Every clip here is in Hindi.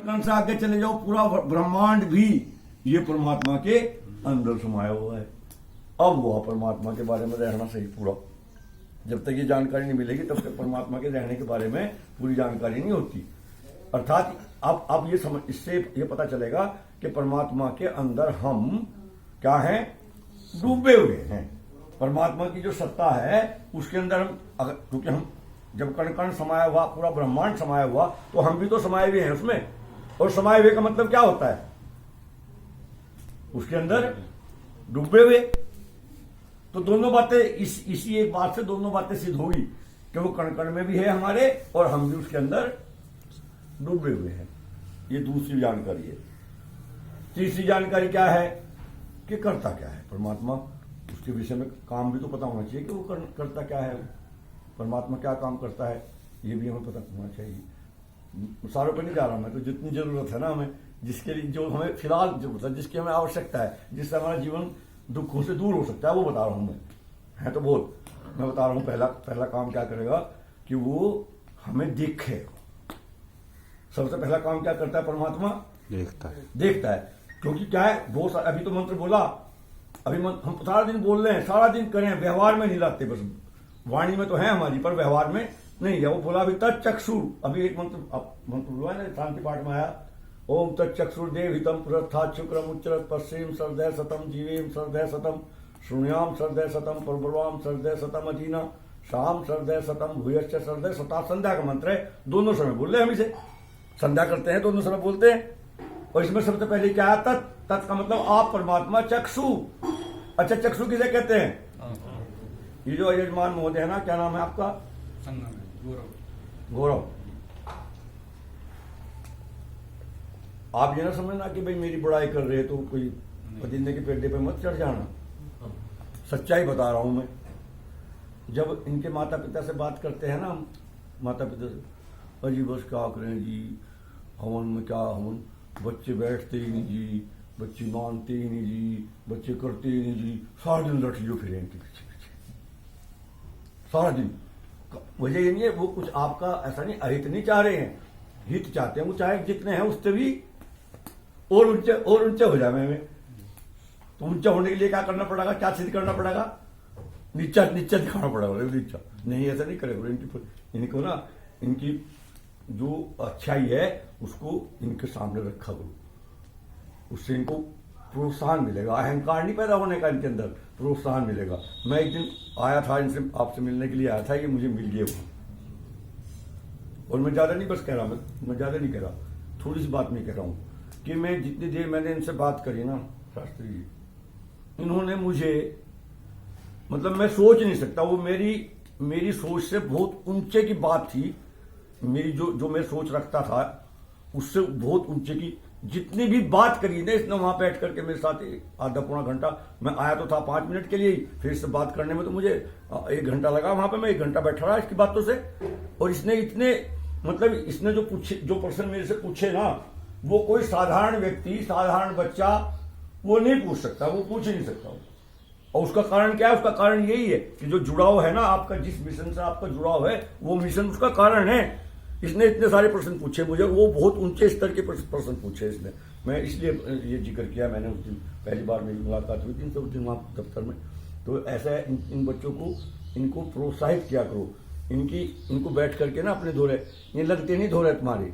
कण से आगे चले जाओ, पूरा ब्रह्मांड भी ये परमात्मा के अंदर समाया हुआ है। अब वह परमात्मा के बारे में रहना सही पूरा, जब तक ये जानकारी नहीं मिलेगी तब तक परमात्मा के रहने के बारे में पूरी जानकारी नहीं होती। अर्थात अब ये समझ, इससे ये पता चलेगा कि परमात्मा के अंदर हम क्या हैं, डूबे हुए हैं। परमात्मा की जो सत्ता है उसके अंदर हम, अगर क्योंकि हम जब कण कण समाया हुआ, पूरा ब्रह्मांड समाया हुआ, तो हम भी तो समाये हुए हैं उसमें। और समाये हुए का मतलब क्या होता है, उसके अंदर डूबे हुए। तो दोनों बातें इसी एक बात से दोनों बातें सिद्ध होगी कि वो कण कण में भी है हमारे और हम भी उसके अंदर डूबे हुए हैं। ये दूसरी जानकारी है। तीसरी जानकारी क्या है कि करता क्या है परमात्मा, उसके विषय में काम भी तो पता होना चाहिए कि वो करता क्या है, परमात्मा क्या काम करता है, ये भी हमें पता होना चाहिए। सारों पर नहीं जा रहा मैं, तो जितनी जरूरत है ना हमें, जिसके लिए जो हमें फिलहाल जरूरत है, जिसकी हमें आवश्यकता है, जिससे हमारा जीवन दुखों से दूर हो सकता है, वो बता रहा हूं मैं। है तो बहुत, मैं बता रहा हूं पहला काम क्या करेगा कि वो हमें देखे। सबसे पहला काम क्या करता है परमात्मा, देखता है। क्योंकि क्या है, बहुत अभी तो मंत्र बोला, अभी हम सारा दिन बोल रहे हैं, सारा दिन करें, व्यवहार में नहीं लाते, बस वाणी में तो है हमारी पर व्यवहार में नहीं है। वो बोला अभी तत्चक्षु, अभी एक मंत्र हुआ है ना, शांति पाठ में आया, ओम तत्चक्षुर्देव हितम पुरस्था शुक्रम उच्चरत पश्चिम सर्दय सतम जीवेम सर्दय सतम शून्याम सर्दय सतम परब्रवाम सर्दय सतम अजीना शाम सर्दय सतम भूयश्च सर्दय सता। संध्या का मंत्र है, दोनों समय बोल रहे हैं हम इसे, संध्या करते हैं दोनों समय बोलते हैं। और इसमें सबसे पहले क्या है, तत् का मतलब आप परमात्मा चक्षु। अच्छा, चक्षु किसे कहते हैं, ये जो यजमान महोदय है ना, क्या नाम है आपका, गौरव। आप ये ना समझना कि भाई मेरी बड़ाई कर रहे तो कोई पतिंदे के पेड़े पे मत चढ़ जाना, सच्चाई बता रहा हूं मैं। जब इनके माता पिता से बात करते हैं ना, माता पिता से, अजी बस क्या करें जी, हवन में क्या हवन, बच्चे बैठते ही नहीं जी, बच्चे मानते ही नहीं जी, बच्चे करते ही नहीं जी, सारा दिन लट लियो फिर इनके पीछे सारा दिन। वजह ये नहीं है, वो कुछ आपका ऐसा नहीं, अहित नहीं चाह रहे हैं, हित चाहते हैं। वो चाहे जितने हैं उससे भी और ऊंचे हो जाए में। तो ऊंचा होने के लिए क्या करना पड़ेगा, क्या सिद्ध करना पड़ेगा, नीचा दिखाना पड़ेगा, नीचा नहीं, ऐसा नहीं करेगा। इनको ना, इनकी जो अच्छाई है उसको इनके सामने रखा करो, उससे इनको प्रोत्साहन मिलेगा। अहंकार नहीं पैदा होने का इनके अंदर, प्रोत्साहन मिलेगा। मैं एक दिन आया था इनसे, आपसे मिलने के लिए आया था, ये मुझे मिल गए वो। और मैं ज्यादा नहीं बस कह रहा, मैं ज्यादा नहीं कह रहा, थोड़ी सी बात मैं कह रहा हूं कि मैं जितनी देर मैंने इनसे बात करी ना, शास्त्री जी, इन्होंने मुझे, मतलब मैं सोच नहीं सकता, वो मेरी सोच से बहुत ऊंचे की बात थी। मेरी जो मैं सोच रखता था उससे बहुत ऊंचे की जितनी भी बात करी ना इसने, वहां बैठ करके मेरे साथ आधा पौना घंटा, मैं आया तो था 5 मिनट के लिए ही, फिर इससे बात करने में तो मुझे 1 घंटा लगा। वहां पे मैं 1 घंटा बैठा रहा इसकी बातों से। और इसने इतने, मतलब इसने जो प्रश्न मेरे से पूछे ना, वो कोई साधारण व्यक्ति, साधारण बच्चा वो नहीं पूछ सकता, वो पूछ ही नहीं सकता। और उसका कारण क्या है, उसका कारण यही है कि जो जुड़ाव है ना आपका, जिस मिशन से आपका जुड़ाव है, वो मिशन उसका कारण है। इसने इतने सारे प्रश्न पूछे मुझे, वो बहुत ऊंचे स्तर के प्रश्न पूछे इसने। मैं इसलिए ये जिक्र किया, मैंने उस दिन पहली बार मेरी मुलाकात हुई थी इनसे उस दिन वहाँ दफ्तर में। तो ऐसा है, इन बच्चों को, इनको प्रोत्साहित किया करो। इनको बैठ करके ना अपने धोरे, ये लगते नहीं धोरे तुम्हारे,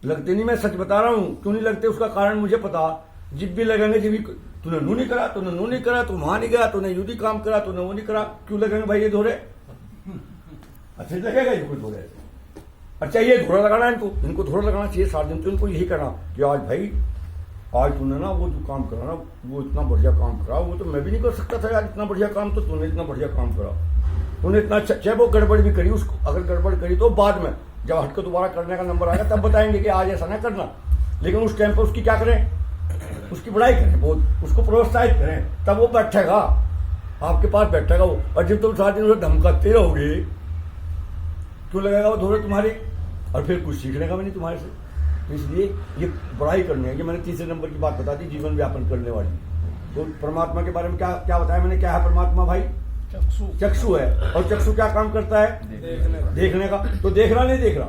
लगते नहीं, मैं सच बता रहा हूँ। क्यों नहीं लगते उसका कारण मुझे पता, जिब भी लगेंगे, जिब भी तूने नू नहीं करा, तूने नू नहीं करा, तू वहां नहीं गया, तूने यूदी काम करा, तूने वो नहीं करा, क्यों लगेंगे भाई ये धोरे, अच्छा लगेगा ये कोई धोरे। अच्छा, ये धोरा लगाना इनको धोरा लगाना चाहिए सारा दिन। तो इनको यही करना कि आज भाई, आज तूने ना वो जो काम करा ना, वो इतना बढ़िया काम करा, वो तो मैं भी नहीं कर सकता था यार, इतना बढ़िया काम तो तूने इतना बढ़िया काम करा, तूने इतना अच्छा। चाहे वो गड़बड़ भी करी, उसको अगर गड़बड़ करी तो बाद में जब हटकर दोबारा करने का नंबर आएगा तब बताएंगे कि आज ऐसा ना करना। लेकिन उस टाइम पर उसकी क्या करें, उसकी बड़ाई करें, बहुत उसको प्रोत्साहित करें, तब वो बैठेगा, आपके पास बैठेगा वो। और जब तुम सारा दिन उसे धमकाते रहोगे, क्यों लगेगा वो धोरे तुम्हारे, और फिर कुछ सीखने का भी नहीं तुम्हारे से। तो इसलिए ये बड़ाई करनी है। ये मैंने तीसरे नंबर की बात बता दी, जीवन व्यापन करने वाली। तो परमात्मा के बारे में क्या क्या बताया मैंने, क्या है परमात्मा भाई, चक्षु है। और चक्षु क्या काम करता है, देखने का। तो देख रहा नहीं देख रहा,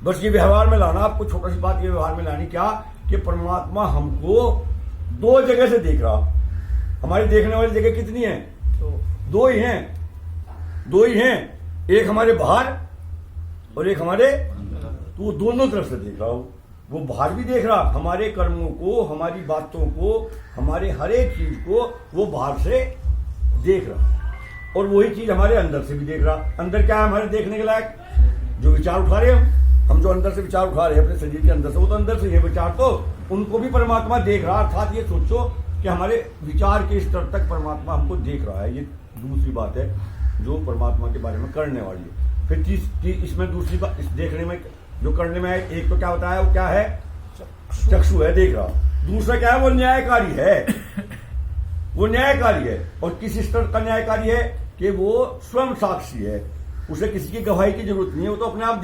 बस ये व्यवहार में लाना, आपको छोटा सी बात ये व्यवहार में लानी क्या, कि परमात्मा हमको दो जगह से देख रहा। हमारी देखने वाली जगह कितनी है? दो ही हैं, दो ही हैं, एक हमारे बाहर और एक हमारे, तो वो दोनों तरफ से देख रहा हो। वो बाहर भी देख रहा, हमारे कर्मों को, हमारी बातों को, हमारे हर एक चीज को वो बाहर से देख रहा, और वही चीज हमारे अंदर से भी देख रहा। अंदर क्या है हमारे देखने के लायक? जो विचार उठा रहे हम जो अंदर से विचार उठा रहे हैं अपने शरीर के अंदर से, वो तो अंदर से ये विचार, तो उनको भी परमात्मा देख रहा। अर्थात ये सोचो कि हमारे विचार के स्तर तक परमात्मा हमको देख रहा है। ये दूसरी बात है जो परमात्मा के बारे में करने वाली है। फिर इसमें दूसरी बात, इस देखने में जो करने में है, एक तो क्या होता है, वो क्या है? चक्षु है, देख रहा। दूसरा क्या है? वो न्यायकारी है, वो न्यायकारी है। और किस स्तर का न्यायकारी है? कि वो स्वयं साक्षी है, उसे किसी की गवाही की जरूरत नहीं है। वो तो अपने आप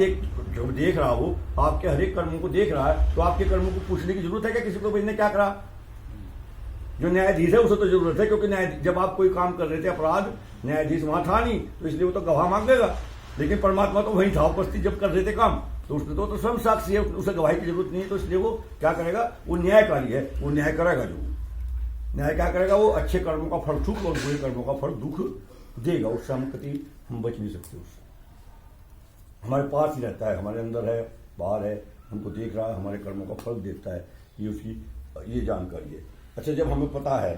जो देख रहा हो, आपके हर एक कर्मों को देख रहा है, तो आपके कर्मों को पूछने की जरूरत है क्या किसी को, भाई ने क्या करा? जो न्यायाधीश है उसे तो जरूरत है, क्योंकि जब आप कोई काम कर रहे थे अपराध, न्यायाधीश वहां था नहीं, तो इसलिए वो तो गवाह मांगेगा। लेकिन परमात्मा तो वहीं था उपस्थित जब कर रहे थे काम, तो उसने तो स्वयं साक्षी है, उसे गवाही की जरूरत नहीं है। तो इसलिए वो क्या करेगा? वो न्यायकारी है, वो न्याय करेगा। जो न्याय क्या करेगा? वो अच्छे कर्मों का फल सुख और बुरे कर्मों का फल दुख देगा। उससे हम बच नहीं सकते। उससे हमारे पास ही रहता है, हमारे अंदर है, बाहर है, हमको देख रहा है, हमारे कर्मों का फल देता है। ये उसकी ये जानकारी है। अच्छा, जब हमें पता है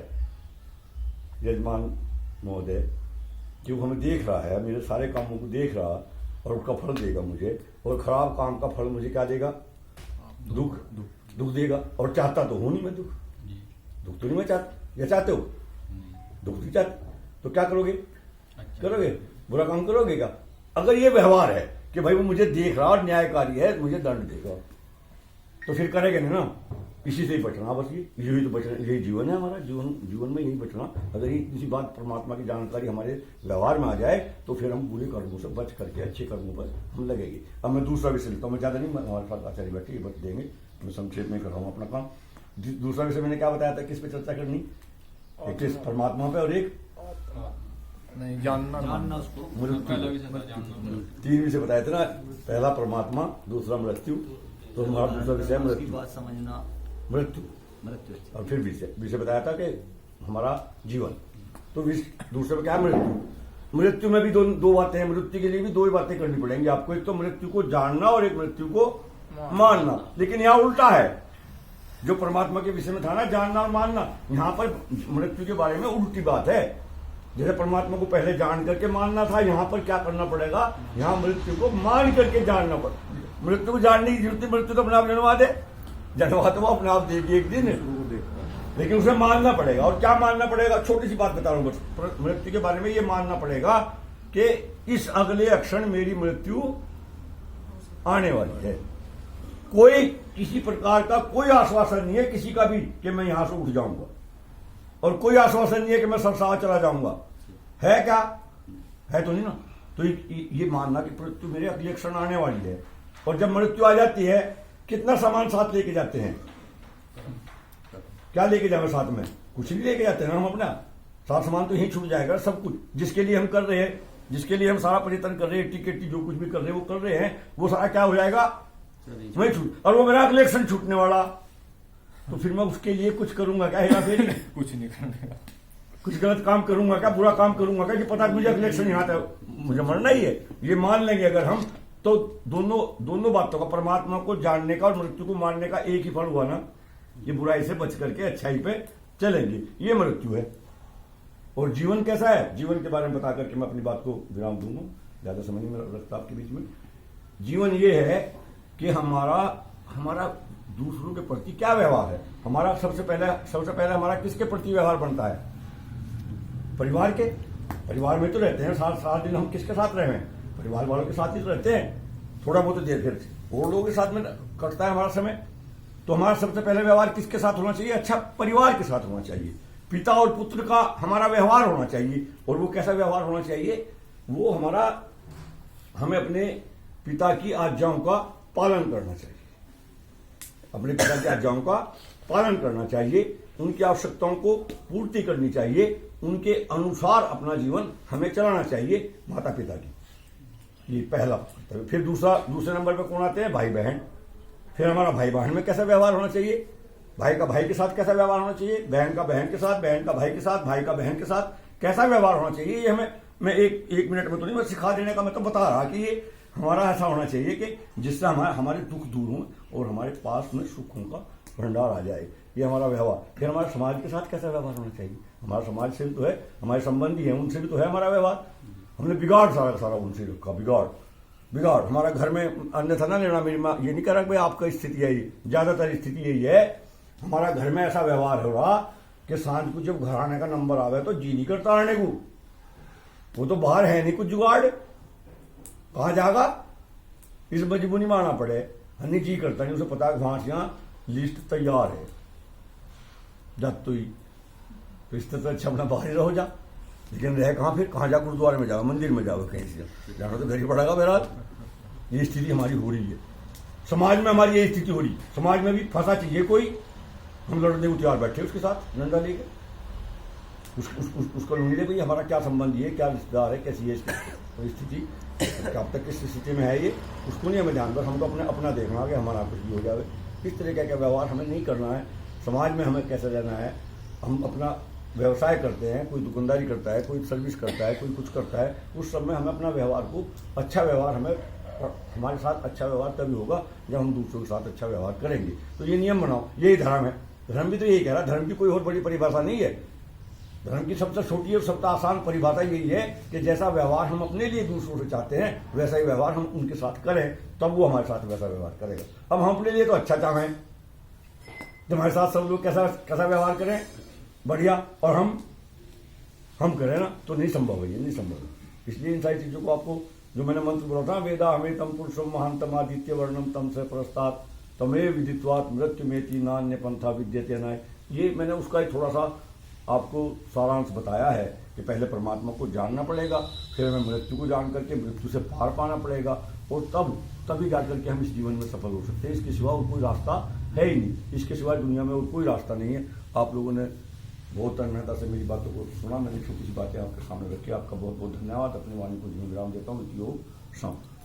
यजमान महोदय कि वो हमें देख रहा है, मेरे सारे कामों को देख रहा, और उसका फल देगा मुझे, और खराब काम का फल मुझे क्या देगा? दुख देगा। और चाहता तो हूं नहीं मैं दुख तो नहीं मैं चाहता, या चाहते हो? दुख नहीं चाहते, तो क्या करोगे? करोगे? बुरा काम करोगे क्या? अगर ये व्यवहार है कि भाई वो मुझे देख रहा और न्यायकारी है, मुझे दंड देगा, तो फिर करेंगे नहीं ना। इसी से ही बचना, बस यही तो बचना, यही जीवन है हमारा। जीवन में यही बचना। अगर ये किसी बात परमात्मा की जानकारी हमारे व्यवहार में आ जाए, तो फिर हम बुरे कर्मों से बच करके अच्छे कर्मों पर हम लगेंगे। अब मैं दूसरा विषय लेता हूँ, मैं ज्यादा नहीं, हमारे साथ आचार्य बैठे ये बता देंगे, मैं संक्षेप में कर रहा हूँ अपना काम। दूसरा विषय मैंने क्या बताया था, किस पे चर्चा करनी? एक किस परमात्मा पे, और एक नहीं जानना उसको, तीन विषय बताए थे ना। पहला परमात्मा, दूसरा मृत्यु, तो हमारा दूसरा विषय मृत्यु, समझना मृत्यु, और फिर विषय बताया था कि हमारा जीवन। तो दूसरे में क्या है? मृत्यु में भी दो बातें हैं। मृत्यु के लिए भी दो ही बातें करनी पड़ेंगी आपको, एक तो मृत्यु को जानना और एक मृत्यु को मानना। लेकिन यहाँ उल्टा है, जो परमात्मा के विषय में था ना जानना और मानना, यहाँ पर मृत्यु के बारे में उल्टी बात है। जैसे परमात्मा को पहले जान करके मानना था, यहाँ पर क्या करना पड़ेगा? यहाँ मृत्यु को मान करके जानना पड़ेगा। मृत्यु को जानने की जरूरत है, मृत्यु तो अपने आप जन्मा दे, जन्मा तो वो अपने आप देगी एक दिन, लेकिन उसे मानना पड़ेगा। और क्या मानना पड़ेगा? छोटी सी बात बता रहा हूँ बस मृत्यु के बारे में। ये मानना पड़ेगा कि इस अगले क्षण मेरी मृत्यु आने वाली है। कोई किसी प्रकार का कोई आश्वासन नहीं है किसी का भी कि मैं यहां से उठ जाऊंगा, और कोई आश्वासन नहीं है कि मैं संसार चला जाऊंगा। है क्या? है तो नहीं ना। तो ये मानना कि मृत्यु मेरे अगले क्षण आने वाली है। और जब मृत्यु आ जाती है, कितना सामान साथ लेके जाते हैं? क्या लेके जाएंगे साथ में? कुछ नहीं लेके जाते हैं हम अपना। सारा सामान तो यहीं छूट जाएगा, सब कुछ जिसके लिए हम कर रहे हैं, जिसके लिए हम सारा पर्यटन कर रहे हैं, टिकट जो कुछ भी कर रहे हैं वो कर रहे हैं, वो सारा क्या हो जाएगा? वही छूट। और वो मेरा अगले क्षण छूटने वाला, तो फिर मैं उसके लिए कुछ करूंगा क्या? हेरा फेरी कुछ नहीं करने, कुछ गलत काम करूंगा क्या? बुरा काम करूंगा क्या? कि पता मुझे अगले क्षण यहाँ तक मुझे मरना ही है। ये मान लेंगे अगर हम, तो दोनों बातों का, परमात्मा को जानने का और मृत्यु को मानने का एक ही फल हुआ ना। ये बुराई से बच करके अच्छाई पे चलेंगे, ये मृत्यु है। और जीवन कैसा है? जीवन के बारे में बता करके मैं अपनी बात को विराम दूंगा, ज्यादा समय नहीं मेरा रखता आपके बीच में। जीवन ये है कि हमारा दूसरों के प्रति क्या व्यवहार है। हमारा सबसे पहले हमारा किसके प्रति व्यवहार बनता है? परिवार के। परिवार में तो रहते हैं, सारा दिन हम किसके साथ रहे हैं? परिवार वालों के साथ ही तो रहते हैं। थोड़ा बहुत देर फिर और लोगों के साथ में कटता है हमारा समय। तो हमारा सबसे पहले व्यवहार किसके साथ होना चाहिए? अच्छा, परिवार के साथ होना चाहिए। पिता और पुत्र का हमारा व्यवहार होना चाहिए। और वो कैसा व्यवहार होना चाहिए? वो हमें अपने पिता की आज्ञाओं का पालन करना चाहिए। अपने पिता की आज्ञाओं का पालन करना चाहिए, उनकी आवश्यकताओं को पूर्ति करनी चाहिए, उनके अनुसार अपना जीवन हमें चलाना चाहिए। माता पिता की ये पहला कर्तव्य। फिर दूसरे नंबर पे कौन आते हैं? भाई बहन। फिर हमारा भाई बहन में कैसा व्यवहार होना चाहिए, भाई का भाई के साथ कैसा व्यवहार होना चाहिए, बहन का बहन के साथ, बहन का भाई के साथ, भाई का बहन के साथ कैसा व्यवहार होना चाहिए, ये हमें मैं एक मिनट में तो नहीं, मैं सिखा देने का मैं तो बता रहा कि ये हमारा ऐसा होना चाहिए कि जिससे हमारे दुख दूर हों और हमारे पास में सुखों का भंडार आ जाए, ये हमारा व्यवहार। फिर हमारे समाज के साथ कैसा व्यवहार होना चाहिए, हमारा समाज से भी तो है, हमारे संबंधी हैं उनसे भी तो है हमारा व्यवहार। हमने बिगाड़ सारा उनसे रखा, बिगाड़ हमारा घर में अन्यथा ना लेना। मेरी माँ ये नहीं कह रहा कि भाई आपका स्थिति है, ज्यादातर स्थिति यही है, हमारा घर में ऐसा व्यवहार हो रहा कि सांझ को जब घर आने का नंबर आवे तो जी नहीं करता आने को, वो तो बाहर है नहीं कुछ जुगाड़, कहां जाएगा, इस मजबूरी में आना पड़े, हन्नी जी करता नहीं, उसे पता है वहां से यहाँ लिस्ट तैयार है, जब तो इस तरह अच्छा अपना बाहर रहो जा, लेकिन रह कहाँ, फिर कहाँ जा, गुरुद्वारे में जाओ, मंदिर में जाओ, कहीं से जाना तो घर ही पड़ेगा। बहरहाल ये स्थिति हमारी हो रही है, समाज में हमारी ये स्थिति हो रही, समाज में भी फंसा चाहिए कोई, हम लड़ने को तैयार बैठे उसके साथ डंडा लेके, उसको लूंगी भाई हमारा क्या संबंध है, क्या रिश्तेदार है, कैसी है इसकी तो स्थिति, कब तक किस स्थिति में है ये, उसको नहीं हमें ध्यान, बस हमको अपना देखना कि हमारा कुछ भी हो जाए। इस तरह का व्यवहार हमें नहीं करना है। समाज में हमें कैसे रहना है, हम अपना व्यवसाय करते हैं, कोई दुकानदारी करता है, कोई सर्विस करता है, कोई कुछ करता है, उस सब में हमें अपना व्यवहार को अच्छा व्यवहार हमारे साथ अच्छा व्यवहार तभी होगा जब हम दूसरों के साथ अच्छा व्यवहार करेंगे। तो ये नियम बनाओ, यही धर्म है। धर्म भी तो यही कह रहा है, धर्म की कोई और बड़ी परिभाषा नहीं है। धर्म की सबसे छोटी और सबसे आसान परिभाषा यही है कि जैसा व्यवहार हम अपने लिए दूसरों से चाहते हैं वैसा ही व्यवहार हम उनके साथ करें, तब वो हमारे साथ वैसा व्यवहार करेगा। अब हम अपने लिए तो अच्छा चाहें कि हमारे साथ सब लोग कैसा व्यवहार करें, बढ़िया, और हम करें ना, तो नहीं संभव है, ये नहीं संभव है। इसलिए इन सारी चीजों को आपको जो मैंने मंत्र बोला था, वेदा हमें तम पुरुषम महांतम आदित्य वर्णम तम से परस्तात् तमे विदित्वात् मृत्यु मेति नान्य पंथा विद्यते न, ये मैंने उसका ही थोड़ा सा आपको सारांश बताया है कि पहले परमात्मा को जानना पड़ेगा, फिर हमें मृत्यु को जान करके मृत्यु से पार पाना पड़ेगा, और तभी जाकर के हम इस जीवन में सफल हो सकते हैं। इसके सिवा और कोई रास्ता है ही नहीं, इसके सिवा दुनिया में और कोई रास्ता नहीं है। आप लोगों ने बहुत तन्मयता से मेरी बातों को सुना, मैंने छोटी सी बातें आपके सामने रखी। आपका बहुत बहुत धन्यवाद। अपनी वाणी को जीवन विराम देता हूँ।